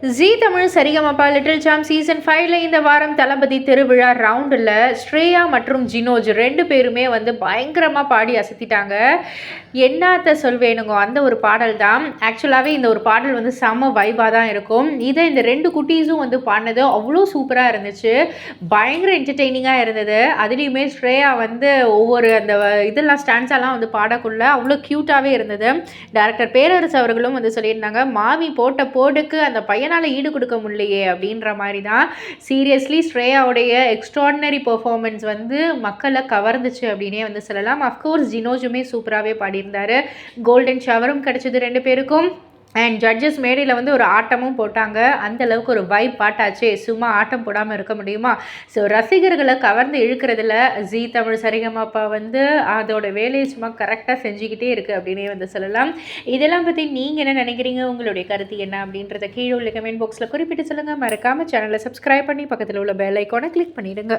ஜீ Tamil Sarigamapa little champs season 5ல இந்த வாரம் தளபதி திருவிழா ரவுண்டில் ஸ்ரேயா மற்றும் ஜினோஜ் 2 பேருமே வந்து பயங்கரமாக பாடி அசத்திட்டாங்க. என்னாத்த சொல்வேணுங்க அந்த ஒரு பாடல் தான். ஆக்சுவலாகவே இந்த ஒரு பாடல் வந்து செம்ம வைபாக தான் இருக்கும். இதை இந்த 2 குட்டீஸும் வந்து பாடினது அவ்வளோ சூப்பராக இருந்துச்சு. பயங்கர என்டர்டெய்னிங்காக இருந்தது. அதுலேயுமே ஸ்ரேயா வந்து ஒவ்வொரு அந்த இதெல்லாம் ஸ்டாண்ட்ஸெல்லாம் வந்து பாடக்குள்ள அவ்வளோ க்யூட்டாகவே இருந்தது. டைரக்டர் பேரரசு அவர்களும் வந்து சொல்லியிருந்தாங்க, மாமி போட்ட போடுக்கு அந்த பையனால் ஈடு கொடுக்க முடியலையே அப்படின்ற மாதிரி தான். சீரியஸ்லி ஸ்ரேயாவுடைய எக்ஸ்ட்ராடினரி பெர்ஃபார்மன்ஸ் வந்து மக்களை கவர்ந்துச்சு அப்படின்னே வந்து சொல்லலாம். அஃப்கோர்ஸ் ஜினோஜுமே சூப்பராகவே பாடியிருந்தார். கோல்டன் ஷவரும் கிடச்சிது 2 பேருக்கும். அண்ட் ஜட்ஜஸ் மேடையில் வந்து ஒரு ஆட்டமும் போட்டாங்க. அந்த அளவுக்கு ஒரு வைப் பாட்டாச்சே, சும்மா ஆட்டம் போடாமல் இருக்க முடியுமா? ஸோ ரசிகர்களை கவர்ந்து இழுக்கிறதுல ஜீ தமிழ் சரிகமபா வந்து அதோட வேலையை சும்மா கரெக்டாக செஞ்சுக்கிட்டே இருக்குது அப்படின்னே வந்து சொல்லலாம். இதெல்லாம் பற்றி நீங்கள் என்ன நினைக்கிறீங்க? உங்களுடைய கருத்து என்ன அப்படின்றத கீழே உள்ள கமெண்ட் பாக்ஸில் குறிப்பிட்டு சொல்லுங்கள். மறக்காமல் சேனலை சப்ஸ்கிரைப் பண்ணி பக்கத்தில் உள்ள பெல் ஐக்கானை கிளிக் பண்ணிவிடுங்க.